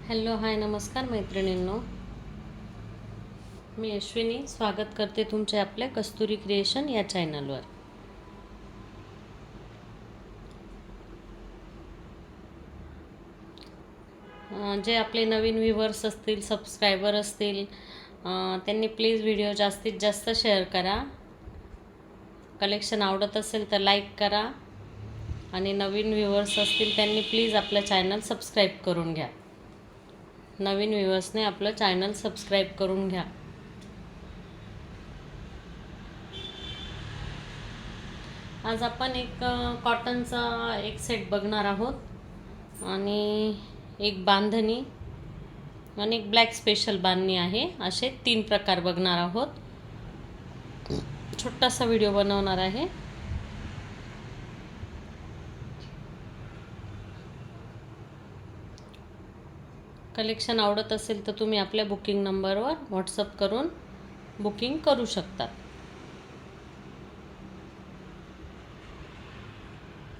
Hello hi नमस्कार मैत्रिणींनो, मी अश्विनी स्वागत करते तुमचे आपल्या कस्तुरी क्रिएशन या चॅनलवर. जे आपले नवीन व्ह्यूवर्स असतील, सबस्क्रायबर असतील, त्यांनी प्लीज व्हिडिओ जास्तीत जास्त शेअर करा. कलेक्शन आवडत असेल तर लाईक करा आणि नवीन व्ह्यूवर्स असतील त्यांनी प्लीज आपलं चॅनल सबस्क्राईब करून घ्या. नवीन व्ह्यूवर्सने आपलं चॅनल सबस्क्राईब करून घ्या. आज आपण एक कॉटनचा एक सेट बघणार आहोत आणि एक बांधणी आणि एक ब्लॅक स्पेशल बांधणी आहे. असे 3 प्रकार बघणार आहोत. छोटासा व्हिडिओ बनवणार आहे. कलेक्शन आवडत असेल तर तुम्ही आपल्या बुकिंग नंबरवर व्हॉट्सअप करून बुकिंग करू शकतात.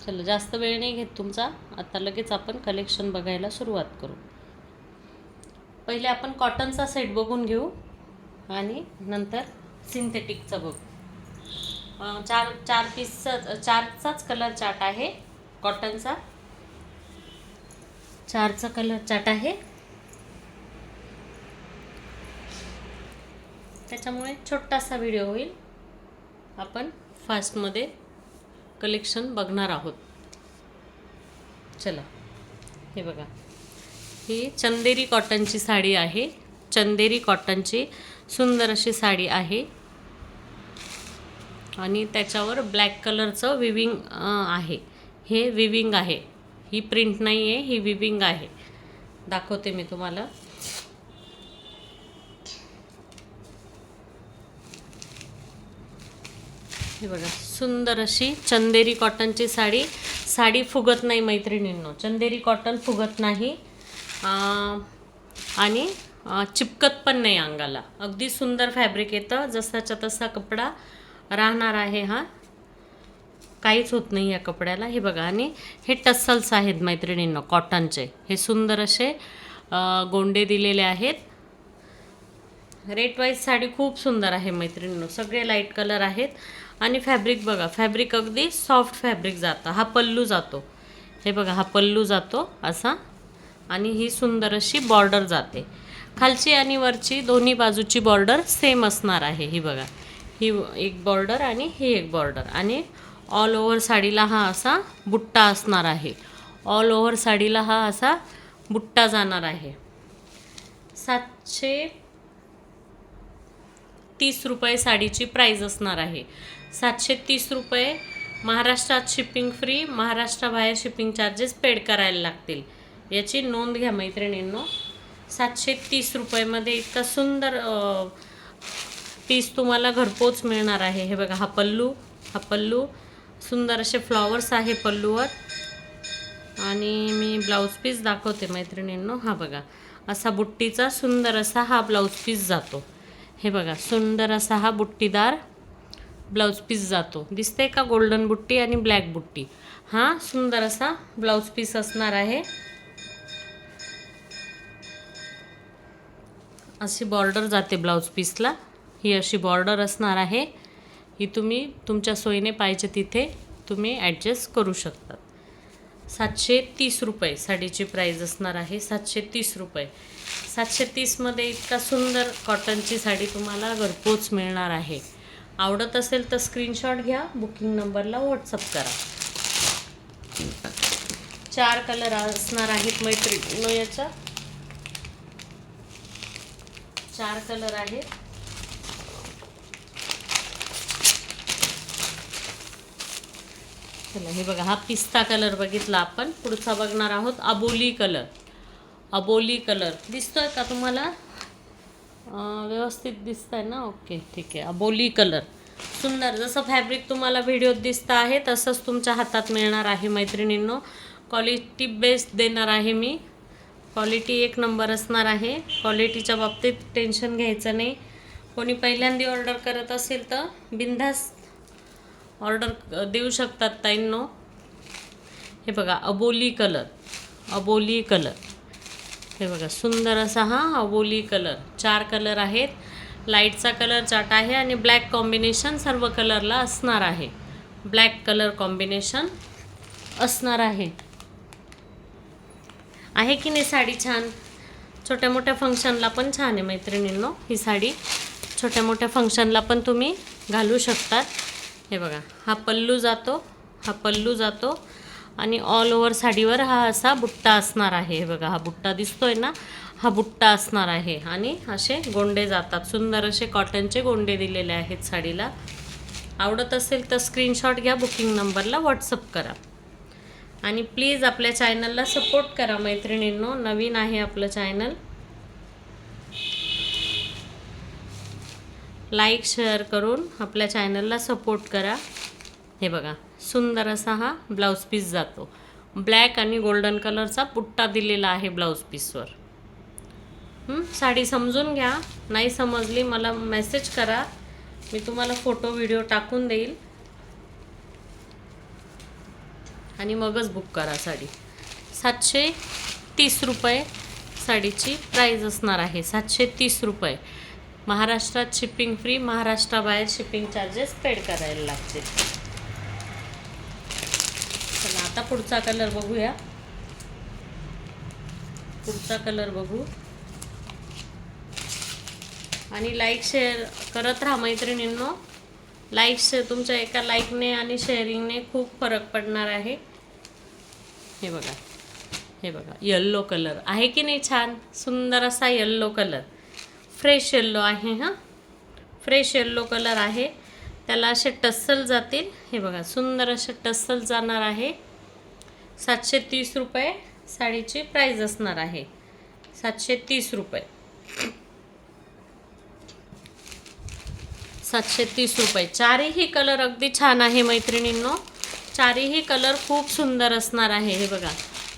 चला, जास्त वेळ नाही घेत तुमचा. आता लगेच आपण कलेक्शन बघायला सुरुवात करू. पहिले आपण कॉटनचा सेट बघून घेऊ आणि नंतर सिंथेटिकचा बघू. चारचाच कलर चार्ट आहे. कॉटनचा 4चा कलर चार्ट आहे. त्याच्यामुळे छोटासा व्हिडिओ होईल. आपण फास्टमध्ये कलेक्शन बघणार आहोत. चला, हे बघा, ही चंदेरी कॉटनची साडी आहे. चंदेरी कॉटनची सुंदर अशी साडी आहे आणि त्याच्यावर ब्लॅक कलरचं विविंग आहे. हे विविंग आहे, ही प्रिंट नाही आहे, ही विविंग आहे. दाखवते मी तुम्हाला. हे बघा, सुंदर अशी चंदेरी कॉटनची साडी. साडी फुगत नाही मैत्रिणींनो, चंदेरी कॉटन फुगत नाही आणि चिपकत पण नाही अंगाला. अगदी सुंदर फॅब्रिक येतं, जसाच्या तसा कपडा राहणार आहे. हा काहीच होत नाही या कपड्याला. हे बघा, आणि हे टसल्स आहेत मैत्रिणींनो कॉटनचे. हे सुंदर असे गोंडे दिलेले आहेत. रेट वाईज साडी खूप सुंदर आहे मैत्रिणींनो. सगळे लाईट कलर आहेत आणि फॅब्रिक बघा, फॅब्रिक अगदी सॉफ्ट फॅब्रिक जातं. हा पल्लू जातो. हे बघा, हा पल्लू जातो असा आणि ही सुंदर अशी बॉर्डर जाते. खालची आणि वरची दोन्ही बाजूची बॉर्डर सेम असणार आहे. ही बघा, ही एक बॉर्डर आणि ही एक बॉर्डर आणि ऑल ओव्हर साडीला हा असा बुट्टा असणार आहे. ऑल ओव्हर साडीला हा असा बुट्टा जाणार आहे. 730 रुपये साडीची प्राईज असणार आहे. 730 रुपये. महाराष्ट्रात shipping free, महाराष्ट्राबाहेर shipping charges paid करायला लागतील. याची नोंद घ्या मैत्रिणींनो. 730 रुपयेमध्ये इतका सुंदर पीस तुम्हाला घरपोच मिळणार आहे. हे बघा, हा पल्लू सुंदर असे फ्लॉवर्स आहे पल्लूवर आणि मी ब्लाऊज पीस दाखवते मैत्रिणींनो. हा बघा, असा बुट्टीचा सुंदर असा हा ब्लाऊज पीस जातो. हे बघा, सुंदर असा हा बुट्टीदार ब्लाऊज पीस जातो. दिसते का? गोल्डन बुट्टी आणि ब्लॅक बुट्टी. हा सुंदर असा ब्लाऊज पीस असणार आहे. अशी बॉर्डर जाते ब्लाऊज पीसला. ही अशी बॉर्डर असणार आहे. ही तुम्ही तुमच्या सोयीने पाहिजे तिथे तुम्ही ॲडजस्ट करू शकता. 730 रुपये साडीची प्राईज असणार आहे. 730 रुपये. 730मध्ये इतका सुंदर कॉटनची साडी तुम्हाला घरपोच मिळणार आहे. आवडत असेल तर स्क्रीनशॉट घ्या, बुकिंग नंबरला व्हॉट्सअप करा. 4 कलर असणार आहेत मैत्रिणींनो. याचा 4 कलर आहेत. चला, हे बघा, हा पिस्ता कलर बघितला आपण. पुढचा बघणार आहोत अबोली कलर. अबोली कलर दिसतोय का तुम्हाला? व्यवस्थित दिसतंय ना? ओके, ठीक आहे. अबोली कलर सुंदर. जसं फॅब्रिक तुम्हाला व्हिडिओत दिसतं आहे तसंच तुमच्या हातात मिळणार आहे मैत्रिणींनो. क्वालिटी बेस्ट देणार आहे मी. क्वालिटी 1 नंबर असणार आहे. क्वालिटीच्या बाबतीत टेन्शन घ्यायचं नाही. कोणी पहिल्यांदा ऑर्डर करत असेल तर बिनधास्त ऑर्डर देऊ शकतात ताईंनो. हे बघा, अबोली कलर. हे बघा सुंदर असा हा अबोली कलर, 4 कलर आहेत. लाईटचा कलर चाट आहे आणि ब्लॅक कॉम्बिनेशन सर्व कलरला असणार आहे. ब्लॅक कलर कॉम्बिनेशन असणार आहे. आहे की नाही साडी छान? छोट्या मोठ्या फंक्शनला पण छान आहे मैत्रिणींनो. ही साडी छोट्या मोठ्या फंक्शनला पण तुम्ही घालू शकतात. हे बघा हा पल्लू जातो, हा पल्लू जातो आणि ऑल ओव्हर साडीवर हा असा बुट्टा असणार आहे. हे बघा हा बुट्टा दिसतोय ना, हा बुट्टा असणार आहे आणि असे गोंडे जातात. सुंदर असे कॉटनचे गोंडे दिलेले आहेत साडीला. आवडत असेल तर स्क्रीनशॉट घ्या, बुकिंग नंबरला व्हॉट्सअप करा आणि प्लीज आपल्या चॅनलला सपोर्ट करा मैत्रिणींनो. नवीन आहे आपलं चॅनल. लाईक शेअर करून आपल्या चॅनलला सपोर्ट करा. हे बघा सुंदर असा हा ब्लाऊज पीस जातो. ब्लॅक आणि गोल्डन कलरचा पुट्टा दिलेला आहे ब्लाऊज पीसवर. साडी समजून घ्या. नाही समजली मला मेसेज करा, मी तुम्हाला फोटो व्हिडिओ टाकून देईल आणि मगच बुक करा साडी. 730 रुपये साडीची प्राईज असणार आहे. 730 रुपये. महाराष्ट्रात shipping free, महाराष्ट्राबाहेर shipping charges paid करायला लागतील. चला आता पुढचा कलर बघूया. पुढचा कलर बघू आणि लाईक शेअर करत राहा मैत्रिणींनो. लाईक शेअर तुमच्या एका लाईकने आणि शेअरिंगने खूप फरक पडणार आहे. हे बघा, हे बघा येल्लो कलर आहे की नाही छान? सुंदर असा येल्लो कलर, फ्रेश येल्लो आहे. हां फ्रेश येल्लो कलर आहे. त्याला असे टस्सल जातील. हे बघा सुंदर असे टस्सल जाणार आहे. 730 रुपये साडीची प्राईज असणार आहे. 730 रुपये. 730 रुपये. चारही कलर अगदी छान आहे मैत्रिणींनो. चारही कलर खूप सुंदर असणार आहे. हे बघा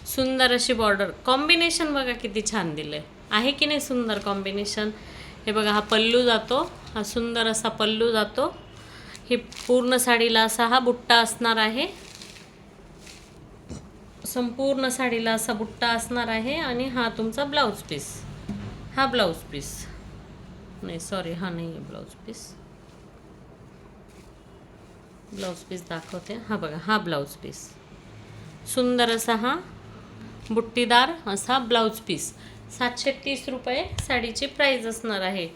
सुंदर अशी बॉर्डर कॉम्बिनेशन बघा किती छान दिलं आहे की नाही? सुंदर कॉम्बिनेशन. हे बघा हा पल्लू जातो, हा सुंदर असा पल्लू जातो. हे पूर्ण साडीला असा हा बुट्टा असणार आहे. संपूर्ण साडीला असा बुट्टा असणार आहे आणि हा तुमचा ब्लाऊज पीस. हा ब्लाऊज पीस नाही, सॉरी हा नाही आहे ब्लाऊज पीस. ब्लाऊज पीस दाखवते. हा बघा हा ब्लाऊज पीस. सुंदर असा हा बुट्टीदार असा ब्लाऊज पीस. 730 रुपये साडीची प्राईज असणार आहे.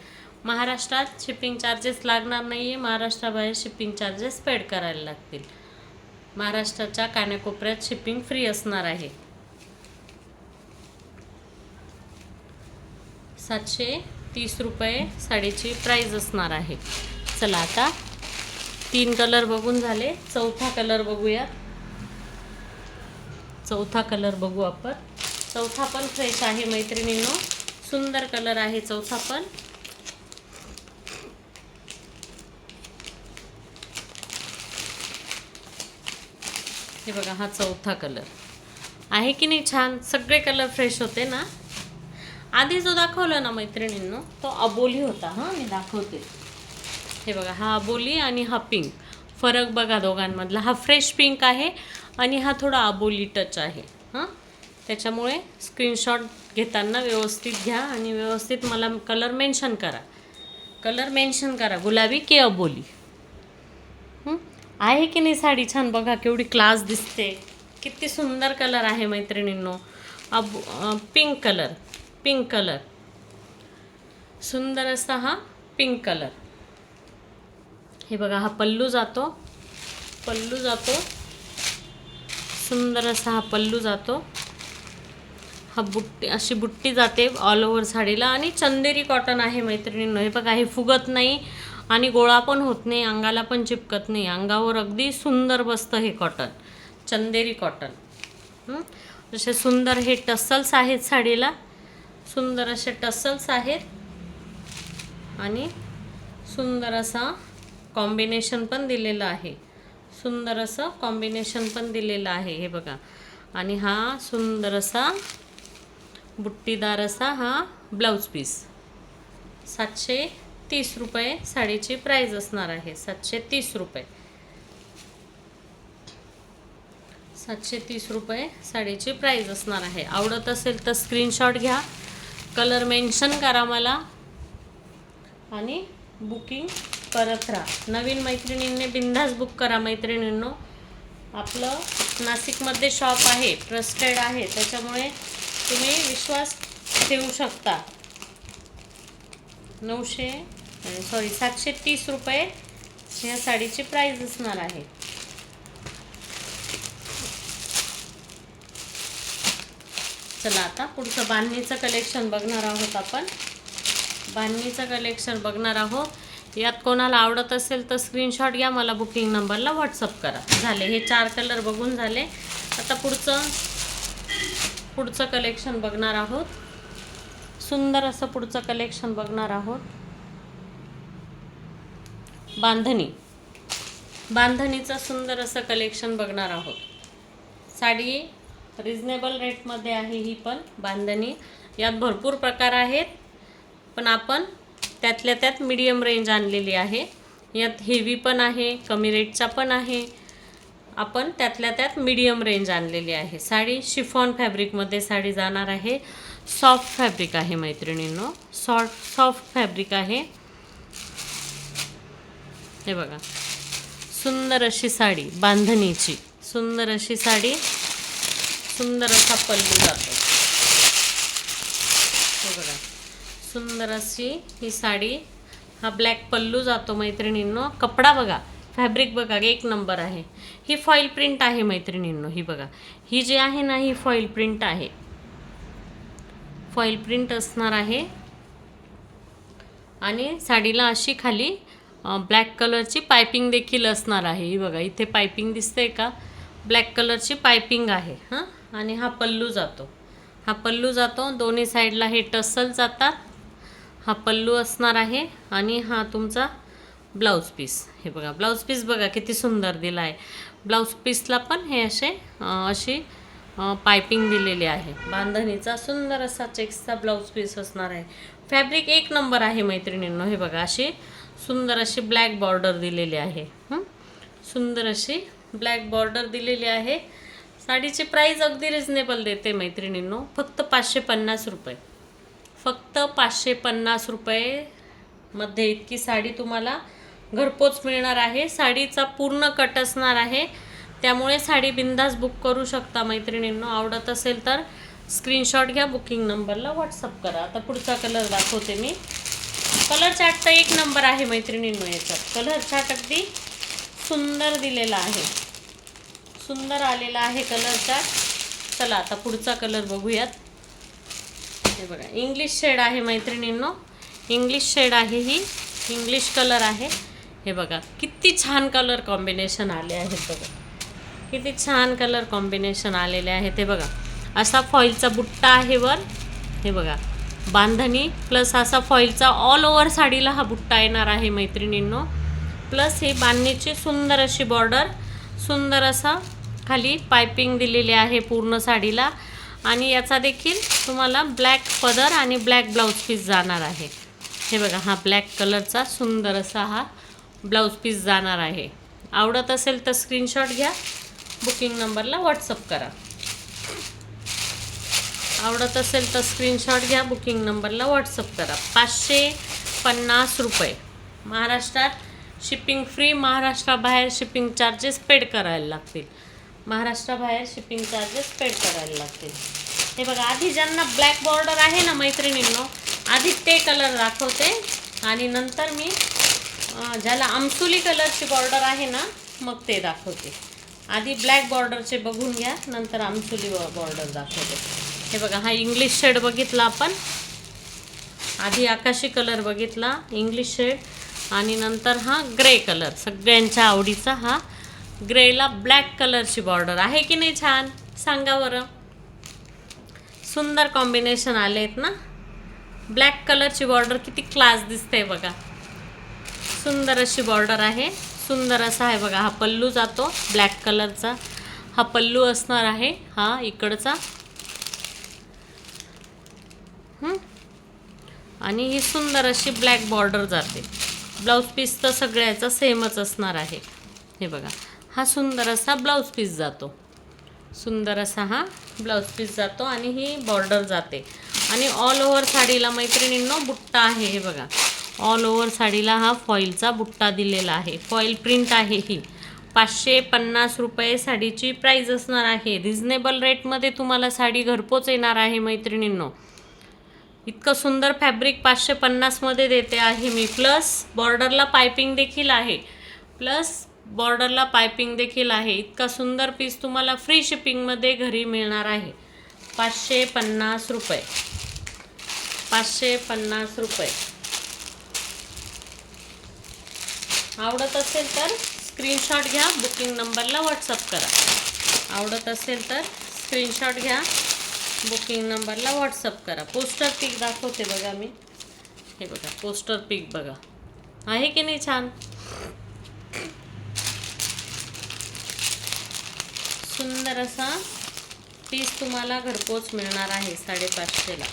महाराष्ट्रात शिपिंग चार्जेस लागणार नाही आहे. महाराष्ट्राबाहेर शिपिंग चार्जेस पेड करायला लागतील. महाराष्ट्राच्या कानाकोपऱ्यात शिपिंग फ्री असणार आहे. 730 रुपये साडीची प्राईज असणार आहे. चला आता 3 कलर बघून झाले. चौथा कलर बघूया. चौथा कलर बघू आपण. चौथा पण फ्रेश आहे मैत्रिणींनो. सुंदर कलर आहे चौथा पण. हे बघा हा चौथा कलर आहे की नाही छान? सगळे कलर फ्रेश होते ना. आधी जो दाखवला ना मैत्रिणींनो तो अबोली होता. हां मी दाखवते. हे बघा हा अबोली आणि हा पिंक. फरक बघा दोघांमधला. हा फ्रेश पिंक आहे आणि हा थोडा अबोली टच आहे. हां त्याच्यामुळे स्क्रीनशॉट घेताना व्यवस्थित घ्या आणि व्यवस्थित मला कलर मेन्शन करा. कलर मेन्शन करा गुलाबी की अबोली. आहे की नाही साडी छान? बघा केवढी क्लास दिसते. किती सुंदर कलर आहे मैत्रिणींनो. Pink colour, pink colour. सुंदर असा हा पिंक कलर. हे बघा हा पल्लू जातो, पल्लू जातो. सुंदर असा हा पल्लू जातो. हा बुट्टी अशी बुट्टी जाते ऑल ओव्हर साडीला आणि चंदेरी कॉटन आहे मैत्रिणींनो. हे बघा हे फुगत नाही आणि गोळा पण होत नाही, अंगाला पण चिपकत नाही. अंगावर अगदी सुंदर बसतं हे कॉटन, चंदेरी कॉटन. जसे सुंदर हे टसल्स आहेत साडीला. सुंदर असे टसल्स आहेत आणि सुंदर असा कॉम्बिनेशन पण दिलेलं आहे. सुंदर असं कॉम्बिनेशन पण दिलेलं आहे. हे बघा आणि हा सुंदर असा बुट्टीदार असा हा ब्लाऊज पीस. 730 रुपये साडीची प्राईज असणार आहे. 730 रुपये. 730 रुपये साडीची प्राईज असणार आहे. आवडत असेल तर स्क्रीनशॉट घ्या कलर मेन्शन करा मला आणि बुकिंग करत राहा. नवीन मैत्रिणींनी बिंदास बुक करा मैत्रिणींनो. आपलं नाशिकमध्ये शॉप आहे, ट्रस्टेड आहे, त्याच्यामुळे तुम्ही विश्वास ठेवू शकता. 730 रुपये ह्या साडीची प्राईस असणार आहे. चला आता पुढचं बांधणीचं कलेक्शन बघणार आहोत आपण. बांधणीचं कलेक्शन बघणार आहोत. यात कोणाला आवडत असेल तर स्क्रीनशॉट घ्या, मला बुकिंग नंबरला व्हॉट्सअप करा. झाले हे 4 कलर बघून झाले. आता पुढचं कलेक्शन बघणार आहोत. सुंदर असं पुढचं कलेक्शन बघणार आहोत. बांधणीचं सुंदर असं कलेक्शन बघणार आहोत. साडी रिजनेबल रेटमध्ये आहे ही पण बांधणी. यात भरपूर प्रकार आहेत, पण आपण त्यातल्या त्यात मीडियम रेंज आणलेली आहे. यात हेवी पण आहे, कमी रेटचा पण आहे. आपण त्यातल्या त्यात मीडियम रेंज आणलेली आहे. साडी शिफॉन फॅब्रिकमध्ये साडी जाणार आहे. सॉफ्ट फॅब्रिक आहे मैत्रिणींनो, सॉफ्ट फॅब्रिक आहे. हे बघा, सुंदर अशी साडी बांधणीची, सुंदर अशी साडी, सुंदर असा पल्लू जातो. हे बघा, सुंदर अशी ही साडी, हा ब्लॅक पल्लू जातो मैत्रिणींनो. कपडा बघा, फॅब्रिक बघा, 1 नंबर आहे. ही फॉईल प्रिंट आहे मैत्रिणींनो. ही बघा, ही जी आहे ना, ही फॉईल प्रिंट आहे. फॉईल प्रिंट असणार आहे. आणि साडीला अशी खाली ब्लॅक कलरची पायपिंग देखील असणार आहे. ही बघा, इथे पायपिंग दिसते का, ब्लॅक कलरची पायपिंग आहे. हां, आणि हा पल्लू जातो. दोन्ही साईडला हे टसल जातात. हा पल्लू असणार आहे. आणि हा तुमचा ब्लाऊज पीस. हे बघा, ब्लाऊज पीस बघा किती सुंदर दिला आहे. ब्लाऊज पीसला पण हे अशी पायपिंग दिलेली आहे. बांधणीचा सुंदर असा चेक्सचा ब्लाऊज पीस असणार आहे. फॅब्रिक 1 नंबर आहे मैत्रिणींनो. हे बघा, अशी सुंदर अशी ब्लॅक बॉर्डर दिलेली आहे. सुंदर अशी ब्लॅक बॉर्डर दिलेली आहे. साडीची प्राईस अगदी रिजनेबल देते मैत्रिणींनो, फक्त 550 रुपये. फक्त 550 रुपयेमध्ये इतकी साडी तुम्हाला घरपोच मिळणार आहे. साडीचा पूर्ण कट असणार आहे, त्यामुळे साडी बिंदास बुक करू शकता मैत्रिणींनो. आवडत असेल तर स्क्रीनशॉट घ्या, बुकिंग नंबरला व्हॉट्सअप करा. आता पुढचा कलर दाखवते मी. कलर चार्ट तर 1 नंबर आहे मैत्रिणींनो. याच्यात कलर चार्ट अगदी सुंदर दिलेला आहे, सुंदर आलेला आहे कलर चार्ट. चला आता पुढचा कलर बघूयात. हे बघा, इंग्लिश शेड आहे मैत्रिणींनो. इंग्लिश शेड आहे, ही इंग्लिश कलर आहे. हे बघा, किती छान कलर कॉम्बिनेशन आले आहेत. बघा, किती छान कलर कॉम्बिनेशन आलेले आहेत. हे बघा, असा फॉईलचा बुट्टा आहे वर. हे बघा, बांधणी प्लस असा फॉईलचा ऑल ओव्हर साडीला हा बुट्टा येणार आहे मैत्रिणींनो. प्लस ही बांधणीची सुंदर अशी बॉर्डर, सुंदर असा खाली पायपिंग दिलेली आहे पूर्ण साडीला. आणि याचा देखील तुम्हाला ब्लॅक पदर आणि ब्लॅक ब्लाऊज पीस जाणार आहे. हे बघा, हा ब्लॅक कलरचा सुंदर असा हा ब्लाऊज पीस जाणार आहे. आवडत असेल तर स्क्रीनशॉट घ्या, बुकिंग नंबरला व्हॉट्सअप करा. आवडत असेल तर स्क्रीनशॉट घ्या, बुकिंग नंबरला व्हॉट्सअप करा. 550 रुपये. महाराष्ट्रात shipping free, महाराष्ट्राबाहेर shipping charges paid करायला लागतील. महाराष्ट्राबाहेर शिपिंग चार्जेस पेड करायला लागतील. हे बघा, आधी ज्यांना ब्लॅक बॉर्डर आहे ना मैत्रिणींनो, आधी ते कलर दाखवते आणि नंतर मी ज्याला आमसुली कलरची बॉर्डर आहे ना, मग ते दाखवते. आधी ब्लॅक बॉर्डरचे बघून घ्या, नंतर आमसुली बॉर्डर दाखवते. हे बघा, हा इंग्लिश शेड बघितला आपण. आधी आकाशी कलर बघितला, इंग्लिश शेड, आणि नंतर हा ग्रे कलर. सगळ्यांच्या आवडीचा हा ग्रेला ब्लॅक कलरची बॉर्डर आहे की नाही छान, सांगा बरं. सुंदर कॉम्बिनेशन आले आहेत ना. ब्लॅक कलरची बॉर्डर किती क्लास दिसते बघा. सुंदर अशी बॉर्डर आहे, सुंदर असा आहे बघा. हा पल्लू जातो ब्लॅक कलरचा, हा पल्लू असणार आहे हा इकडचा. आणि ही सुंदर अशी ब्लॅक बॉर्डर जाते. ब्लाऊज पीस तर सगळ्याचा सेमच असणार आहे. हे बघा, हा सुंदर असा ब्लाऊज पीस जातो, सुंदर असा हा ब्लाऊज पीस जातो आणि ही बॉर्डर जाते. आणि ऑल ओव्हर साडीला मैत्रिणींनो बुट्टा आहे. हे बघा, ऑल ओव्हर साडीला हा फॉईलचा बुट्टा दिलेला आहे. फॉईल प्रिंट आहे ही. 550 रुपये साडीची प्राईज असणार आहे. रिझनेबल रेटमध्ये तुम्हाला साडी घरपोच येणार आहे मैत्रिणींनो. इतकं सुंदर फॅब्रिक 550मध्ये देते आहे मी. प्लस बॉर्डरला पायपिंग देखील आहे. इतका सुंदर पीस तुम्हाला फ्री शिपिंगमध्ये घरी मिळणार आहे. 550 रुपये. 550 रुपये. आवडत असेल तर स्क्रीनशॉट घ्या, बुकिंग नंबरला व्हॉट्सअप करा. बुकिंग नंबरला व्हॉट्सअप करा. पोस्टर पिक दाखवते बघा मी. हे बघा पोस्टर पिक बघा, आहे की नाही छान. सुंदर असा पीस तुम्हाला घरपोच मिळणार आहे 550ला.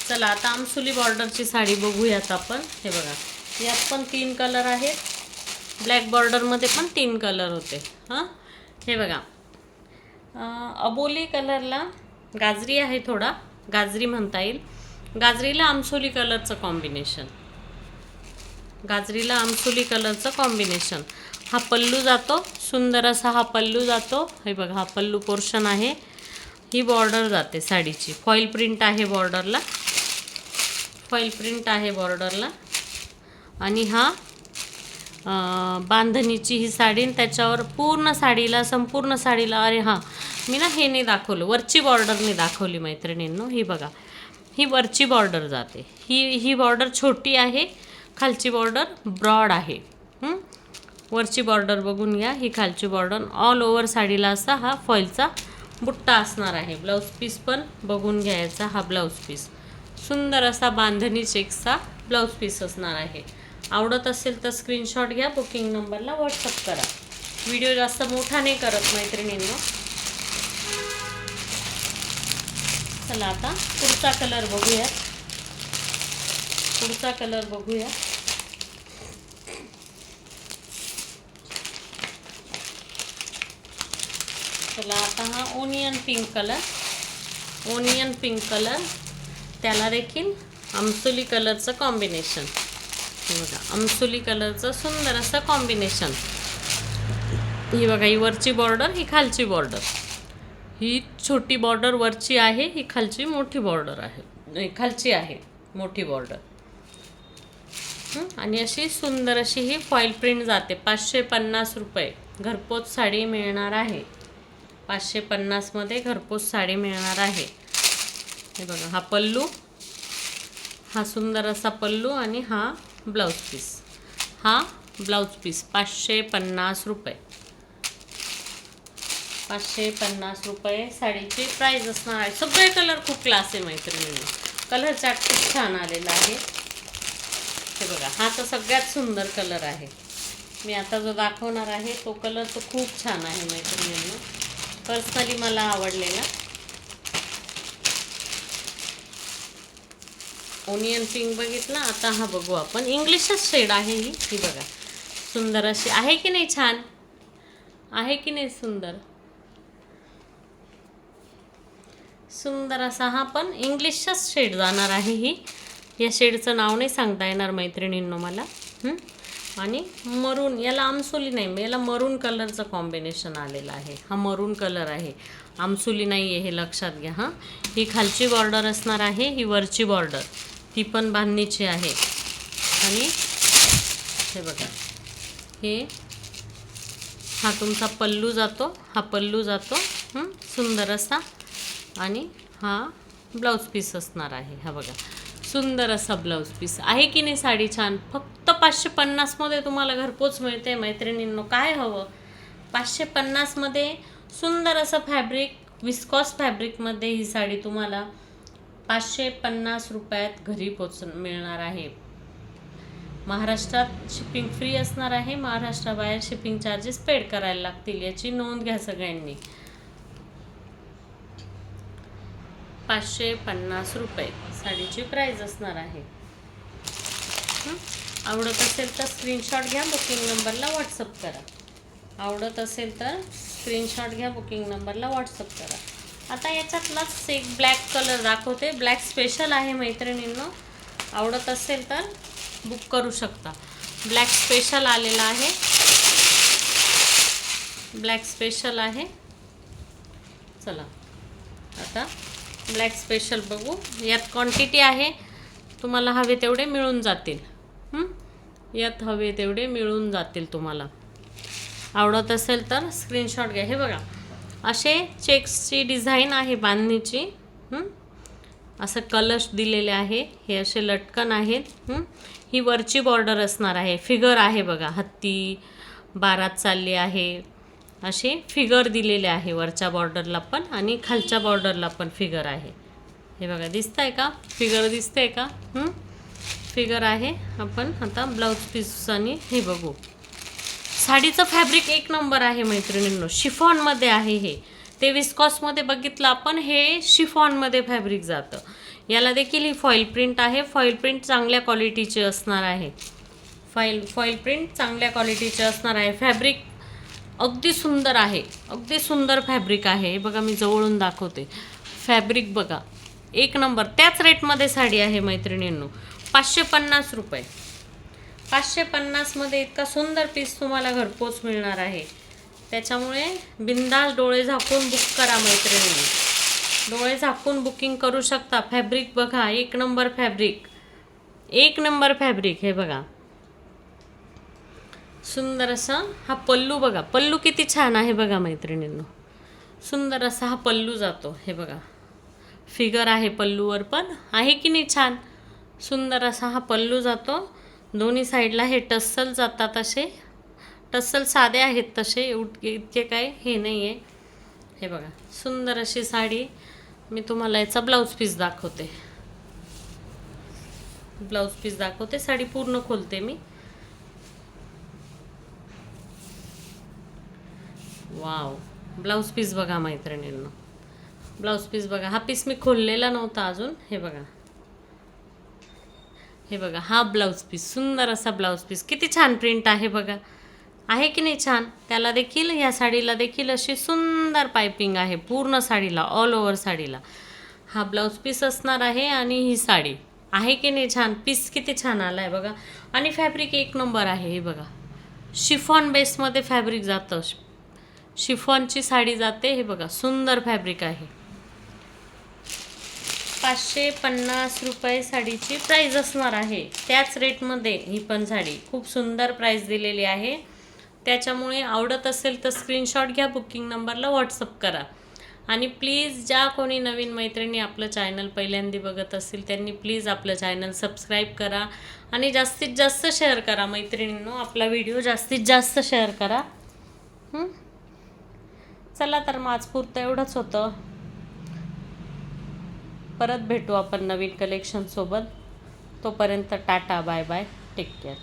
चला आता आमसुली बॉर्डरची साडी बघूयात आपण. हे बघा, यात पण 3 कलर आहेत. ब्लॅक बॉर्डरमध्ये पण 3 कलर होते. हे बघा, अबोली कलरला गाजरी आहे, थोडा गाजरी म्हणता येईल. गाजरीला आमसोली कलरचं कॉम्बिनेशन. हा पल्लू जातो, सुंदर असा हा पल्लू जातो. हे बघा, हा पल्लू पोर्शन आहे. ही बॉर्डर जाते साडीची. फॉईल प्रिंट आहे बॉर्डरला. आणि हा बांधणीची ही साडी. त्याच्यावर संपूर्ण साडीला अरे हां, मी ना हे नाही दाखवलं, वरची बॉर्डर नाही दाखवली मैत्रिणींनो. ही बघा, ही वरची बॉर्डर जाते. ही बॉर्डर छोटी आहे, खालची बॉर्डर ब्रॉड आहे. वरची बॉर्डर बघून घ्या, ही खालची बॉर्डर. ऑल ओव्हर साडीला असा हा फॉईलचा बुट्टा असणार आहे. ब्लाऊज पीस पण बघून घ्यायचा. हा ब्लाऊज पीस सुंदर असा बांधणी चेक्सचा ब्लाऊज पीस असणार आहे. आवडत असेल तर स्क्रीनशॉट घ्या, बुकिंग नंबरला व्हॉट्सअप करा. व्हिडिओ जास्त मोठा नाही करत मैत्रिणींनो. चला आता पुढचा कलर बघूया. चला आता हा ओनियन पिंक कलर, त्याला देखील आमसुली कलरचं कॉम्बिनेशन. हे बघा, आमसुली कलरचं सुंदर असं कॉम्बिनेशन. ही बघा, ही वरची बॉर्डर, ही खालची बॉर्डर. ही छोटी बॉर्डर वरची आहे, ही खालची मोठी बॉर्डर आहे. खालची आहे मोठी बॉर्डर. आणि अशी सुंदर अशी ही फॉईल प्रिंट जाते. 550 रुपये घरपोच साडी मिळणार आहे. 550मध्ये घरपोच साडी मिळणार आहे. हे बघा, हा पल्लू, हा सुंदर असा पल्लू आणि हा ब्लाऊज पीस. 550 रुपये. 550 रुपये साडीची प्राईज असणार आहे. सगळे कलर खूप क्लास आहे मैत्रिणींनी. कलर चार्ट खूप छान आलेला आहे. हे बघा, हा तर सगळ्यात सुंदर कलर आहे. मी आता जो दाखवणार आहे तो कलर तो खूप छान आहे मैत्रिणींनो. पर्सनली मला आवडलेला. ओनियन पिंक बघितला. आता हा बघू आपण. इंग्लिशच शेड आहे ही बघा, सुंदर अशी आहे की नाही. छान आहे की नाही. सुंदर असा हा पण इंग्लिशचाच शेड जाणार आहे ही. या शेडचं नाव नाही सांगता येणार मैत्रिणींनो मला. आणि मरून, याला आमसुली नाही, याला मरून कलरचं कॉम्बिनेशन आलेलं आहे. हा मरून कलर आहे, आमसुली नाही आहे, हे लक्षात घ्या. ही खालची बॉर्डर असणार आहे, ही वरची बॉर्डर ती पण बांधणीची आहे. आणि हे बघा, हा तुमचा पल्लू जातो. सुंदर असा. आणि हा ब्लाऊज पीस असणार आहे. हा बघा, सुंदर असा ब्लाऊज पीस आहे की नाही. साडी छान. फक्त 550मध्ये तुम्हाला घरपोच मिळते मैत्रिणींनो. काय हवं. 550मध्ये सुंदर असं फॅब्रिक, विस्कॉस फॅब्रिकमध्ये ही साडी तुम्हाला 550 रुपयात घरी मिळणार आहे. महाराष्ट्रात शिपिंग फ्री असणार आहे. महाराष्ट्राबाहेर शिपिंग चार्जेस पेड करायला लागतील, याची नोंद घ्या सगळ्यांनी. 550 रुपये साडीची प्राईज असणार आहे. आवडत असेल तर स्क्रीनशॉट घ्या, बुकिंग नंबरला व्हॉट्सअप करा. आता याच्यातलाच एक ब्लॅक कलर दाखवते. ब्लॅक स्पेशल आहे मैत्रिणींनो, आवडत असेल तर बुक करू शकता. ब्लॅक स्पेशल आलेला आहे, ब्लॅक स्पेशल आहे. चला आता ब्लॅक स्पेशल बघू. यात क्वांटिटी आहे, तुम्हाला हवे तेवढे मिळून जातील. यात हवे तेवढे मिळून जातील. तुम्हाला आवडत असेल तर स्क्रीनशॉट घ्या. हे बघा, असे चेक्सची डिझाईन आहे बांधणीची. असं कलश दिलेले आहे, हे असे लटकन आहेत. ही वरची बॉर्डर असणार आहे. फिगर आहे बघा, हत्ती बारात चालली आहे, असे फिगर दिलेले आहे. वरच्या बॉर्डरला पण आणि खालच्या बॉर्डरला पण फिगर आहे. हे बघा, दिसतंय का फिगर, दिसतंय का? फिगर आहे. आपण आता ब्लाऊज पीसनी हे बघू. साडीचं फॅब्रिक एक नंबर आहे मैत्रिणींनो, शिफॉनमध्ये आहे. हे ते विस्कॉसमध्ये बघितलं आपण, हे शिफॉनमध्ये फॅब्रिक जातं. याला देखील ही फॉईल प्रिंट आहे. फॉईल प्रिंट चांगल्या क्वालिटीची असणार आहे. फॉईल प्रिंट चांगल्या क्वालिटीचे असणार आहे. फॅब्रिक अगदी सुंदर आहे, अगदी सुंदर फॅब्रिक आहे. हे बघा, मी जवळून दाखवते. फॅब्रिक बघा, एक नंबर. त्याच रेटमध्ये साडी आहे मैत्रिणींनो, 550 रुपये. 550मध्ये इतका सुंदर पीस तुम्हाला घरपोच मिळणार आहे. त्याच्यामुळे बिंदास डोळे झाकून बुक करा मैत्रिणींनो, डोळे झाकून बुकिंग करू शकता. फॅब्रिक बघा, एक नंबर फॅब्रिक, एक नंबर फॅब्रिक. हे बघा, सुंदर असा हा पल्लू बघा, पल्लू किती छान आहे बघा मैत्रिणींनो, सुंदर असा हा पल्लू जातो. हे बघा, फिगर आहे पल्लूवर पण, आहे की नाही छान? सुंदर असा हा पल्लू जातो. दोन्ही साईडला हे टस्सल जातात. असे टस्सल साधे आहेत तसे, इतके काय हे नाही आहे. हे बघा, सुंदर अशी साडी. मी तुम्हाला याचा ब्लाऊज पीस दाखवते. ब्लाऊज पीस दाखवते, साडी पूर्ण खोलते मी. वाव, ब्लाऊज पीस बघा मैत्रिणींनो, ब्लाऊज पीस बघा. हा पीस मी खोललेला नव्हता अजून. हे बघा, हे बघा, हा ब्लाऊज पीस, सुंदर असा ब्लाऊज पीस. किती छान प्रिंट आहे बघा, आहे की नाही छान? त्याला देखील, ह्या साडीला देखील अशी सुंदर पायपिंग आहे पूर्ण साडीला, ऑल ओव्हर साडीला. हा ब्लाऊज पीस असणार आहे आणि ही साडी आहे की नाही छान? पीस किती छान आला आहे बघा. आणि फॅब्रिक एक नंबर आहे. हे बघा, शिफॉन बेसमध्ये फॅब्रिक जातं, शिफॉनची साडी जाते. हे बघा, सुंदर फॅब्रिक आहे. 550 रुपये साडीची प्राईज असणार आहे. त्याच रेटमध्ये ही पण साडी खूप सुंदर प्राईज दिलेली आहे. त्याच्यामुळे आवडत असेल तर स्क्रीनशॉट घ्या, बुकिंग नंबरला व्हॉट्सअप करा. आणि प्लीज, ज्या कोणी नवीन मैत्रिणी आपलं चॅनल पहिल्यांदा बघत असतील त्यांनी प्लीज आपलं चॅनल सबस्क्राईब करा आणि जास्तीत जास्त शेअर करा मैत्रिणींनो. आपला व्हिडिओ जास्तीत जास्त शेअर करा. चला तर मग आजपुरतं एवढंच होतं. परत भेटू आपण नवीन कलेक्शनसोबत. तोपर्यंत tata, bye bye, take care.